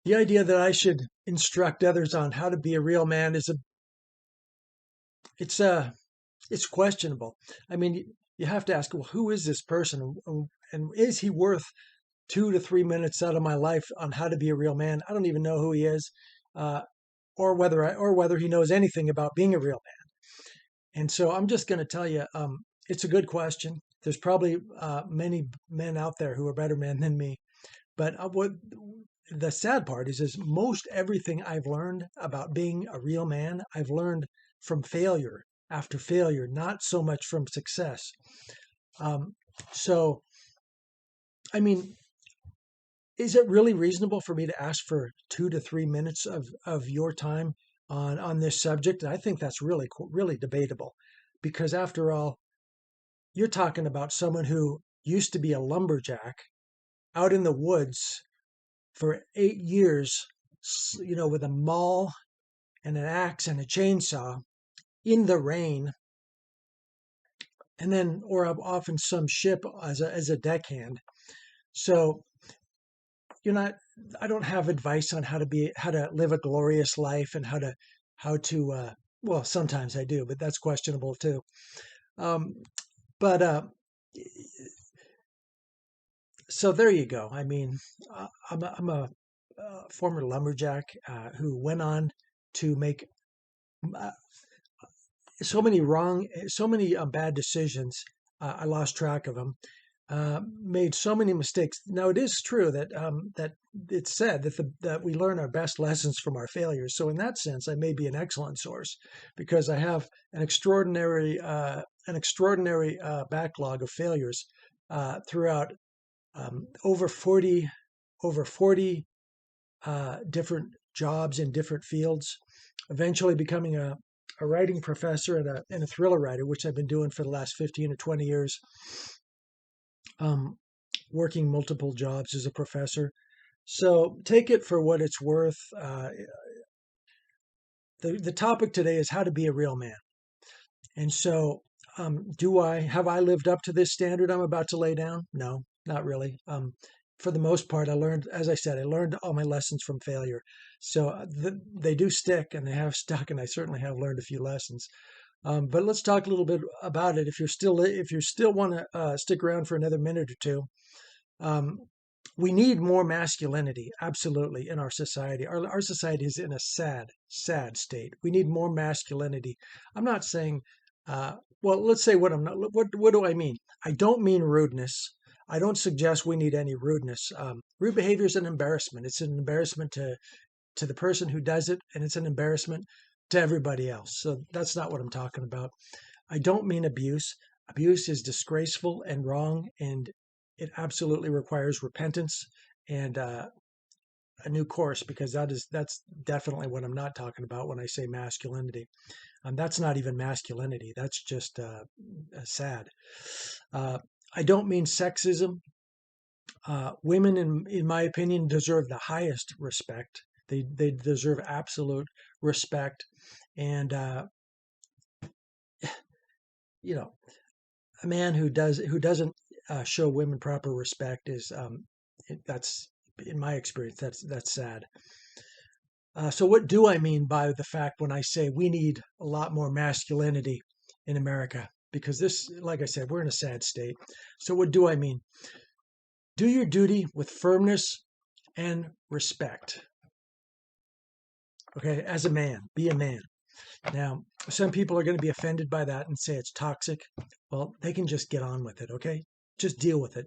The idea that I should instruct others on how to be a real man is it's a it's questionable. I mean, you have to ask, well, who is this person, and is he worth 2 to 3 minutes out of my life on how to be a real man? I don't even know who he is, uh, or whether he knows anything about being a real man. And so I'm just going to tell you, it's a good question. There's probably many men out there who are better men than me. But what the sad part is most everything I've learned about being a real man, I've learned from failure after failure, not so much from success. Um, so, I mean, is it really reasonable for me to ask for 2 to 3 minutes of your time on this subject? I think that's really debatable, because after all, you're talking about someone who used to be a lumberjack out in the woods for 8 years, with a maul and an axe and a chainsaw in the rain, and then or off in some ship as a deckhand. So you're not. I don't have advice on how to live a glorious life and how to. Well, sometimes I do, but that's questionable too. Um, but so there you go. I mean, I'm a former lumberjack who went on to make uh, so many bad decisions. I lost track of them. Made so many mistakes. Now it is true that it's said that we learn our best lessons from our failures. So in that sense, I may be an excellent source because I have an extraordinary backlog of failures throughout over 40 different jobs in different fields, eventually becoming a writing professor and a thriller writer, which I've been doing for the last 15 or 20 years, um, working multiple jobs as a professor. So take it for what it's worth. The topic today is how to be a real man. And so, have I lived up to this standard I'm about to lay down? No, not really. For the most part, as I said, I learned all my lessons from failure. So they do stick, and they have stuck, and I certainly have learned a few lessons. But let's talk a little bit about it. If you still want to stick around for another minute or two, um, we need more masculinity, absolutely, in our society. Our society is in a sad state. We need more masculinity. I'm not saying, well, let's say what I'm not. What do I mean? I don't mean rudeness. I don't suggest we need any rudeness. Rude behavior is an embarrassment. It's an embarrassment to the person who does it, and it's an embarrassment to everybody else. So that's not what I'm talking about. I don't mean abuse. Abuse is disgraceful and wrong, and it absolutely requires repentance and a new course, because that's definitely what I'm not talking about when I say masculinity. That's not even masculinity. That's just sad. Uh, I don't mean sexism. Women, in my opinion, deserve the highest respect. They deserve absolute respect, and you know, a man who doesn't show women proper respect is that's in my experience that's sad. So what do I mean by the fact when I say we need a lot more masculinity in America? Because this, like I said, we're in a sad state. So what do I mean? Do your duty with firmness and respect. Okay, as a man, be a man. Now, some people are going to be offended by that and say it's toxic. Well, they can just get on with it. Okay, just deal with it.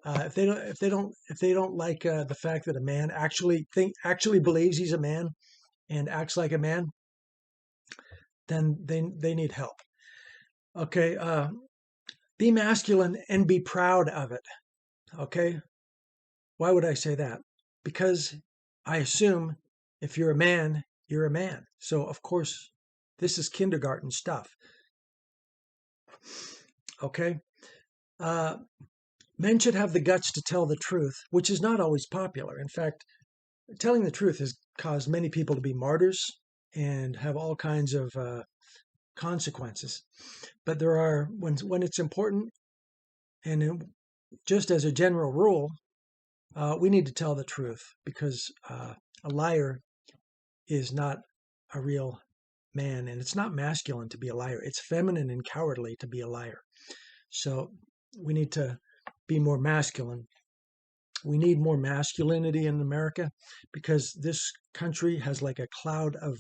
If they don't like the fact that a man actually believes he's a man and acts like a man, then they need help. Okay, be masculine and be proud of it. Okay, why would I say that? Because I assume if you're a man, you're a man. So of course, this is kindergarten stuff. Okay, uh, men should have the guts to tell the truth, which is not always popular. In fact, telling the truth has caused many people to be martyrs and have all kinds of consequences. But there are when it's important, and just as a general rule, We need to tell the truth because a liar is not a real man, and it's not masculine to be a liar. It's feminine and cowardly to be a liar. So we need to be more masculine. We need more masculinity in America because this country has like a cloud of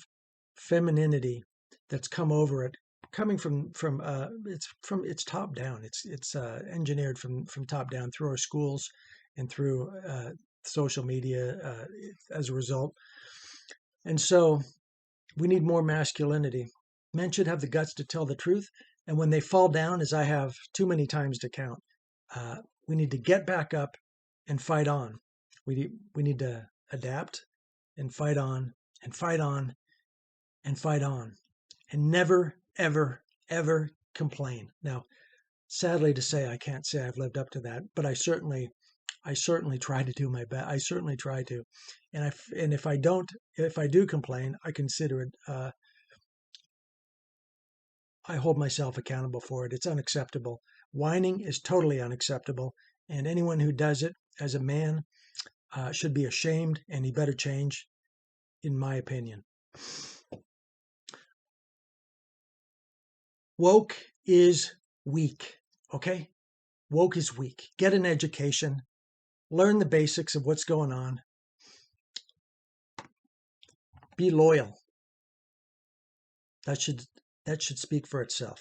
femininity that's come over it, coming from it's top down. It's engineered from top down through our schools and through social media as a result. And so we need more masculinity. Men should have the guts to tell the truth. And when they fall down, as I have too many times to count, uh, we need to get back up and fight on. We need to adapt and fight on and fight on and fight on and never, ever, ever complain. Now, sadly to say, I can't say I've lived up to that, but I certainly try to do my best. I certainly try to, and if I don't, if I do complain, I consider it. I hold myself accountable for it. It's unacceptable. Whining is totally unacceptable, and anyone who does it as a man should be ashamed, and he better change, in my opinion. Woke is weak. Okay, woke is weak. Get an education. Learn the basics of what's going on. Be loyal. That should speak for itself.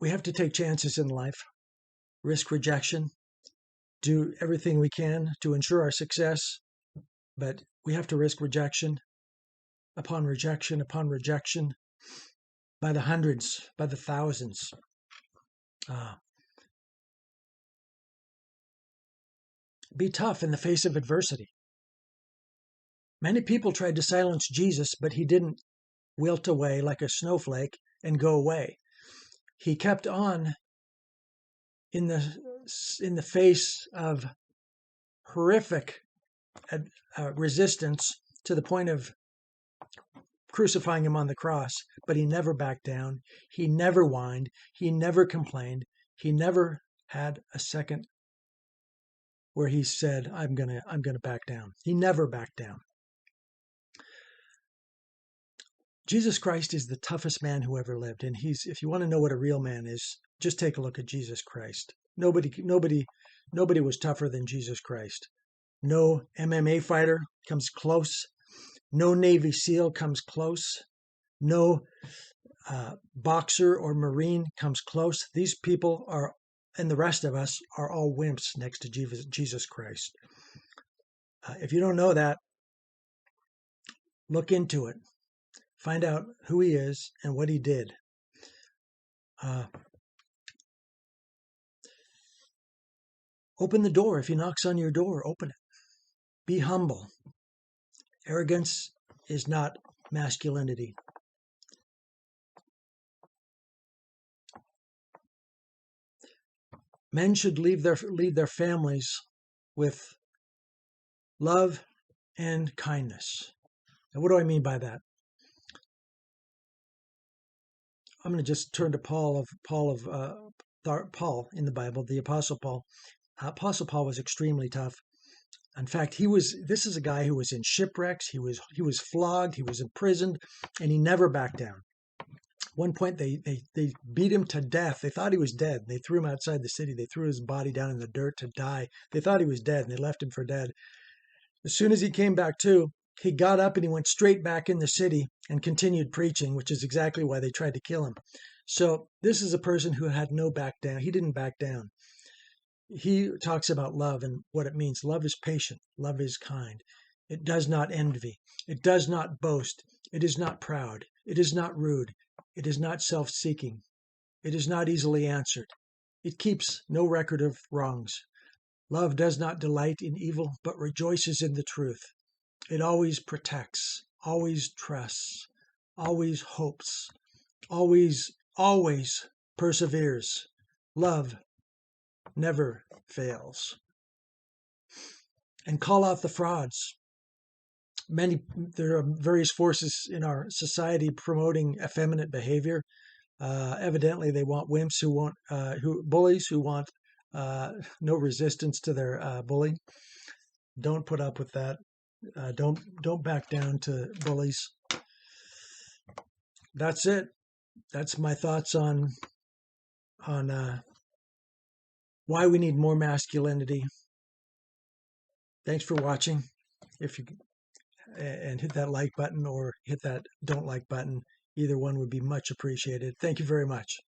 We have to take chances in life, risk rejection, do everything we can to ensure our success, but we have to risk rejection upon rejection upon rejection by the hundreds, by the thousands. Be tough in the face of adversity. Many people tried to silence Jesus, but he didn't wilt away like a snowflake and go away. He kept on in the face of horrific resistance to the point of crucifying him on the cross, but he never backed down. He never whined. He never complained. He never had a second where he said, I'm gonna back down. He never backed down. Jesus Christ is the toughest man who ever lived, and if you want to know what a real man is, just take a look at Jesus Christ. Nobody was tougher than Jesus Christ. No MMA fighter comes close. No Navy SEAL comes close. No boxer or Marine comes close. These people are, and the rest of us are all wimps next to Jesus Christ. If you don't know that, look into it. Find out who he is and what he did. Open the door. If he knocks on your door, open it. Be humble. Arrogance is not masculinity. Men should lead their families with love and kindness. And what do I mean by that? I'm going to just turn to Paul in the Bible, the Apostle Paul. Apostle Paul was extremely tough. In fact, this is a guy who was in shipwrecks. He was flogged. He was imprisoned, and he never backed down. One point, they beat him to death. They thought he was dead. They threw him outside the city. They threw his body down in the dirt to die. They thought he was dead, and they left him for dead. As soon as he came back to, he got up and he went straight back in the city and continued preaching, which is exactly why they tried to kill him. So this is a person who had no back down. He didn't back down. He talks about love and what it means. Love is patient. Love is kind. It does not envy. It does not boast. It is not proud. It is not rude. It is not self-seeking. It is not easily answered. It keeps no record of wrongs. Love does not delight in evil, but rejoices in the truth. It always protects, always trusts, always hopes, always perseveres. Love never fails. And call out the frauds. There are various forces in our society promoting effeminate behavior. Evidently, they want wimps who want who bullies who want no resistance to their bully. Don't put up with that. Don't back down to bullies. That's it. That's my thoughts on why we need more masculinity. Thanks for watching. If you and hit that like button or hit that don't like button, either one would be much appreciated. Thank you very much.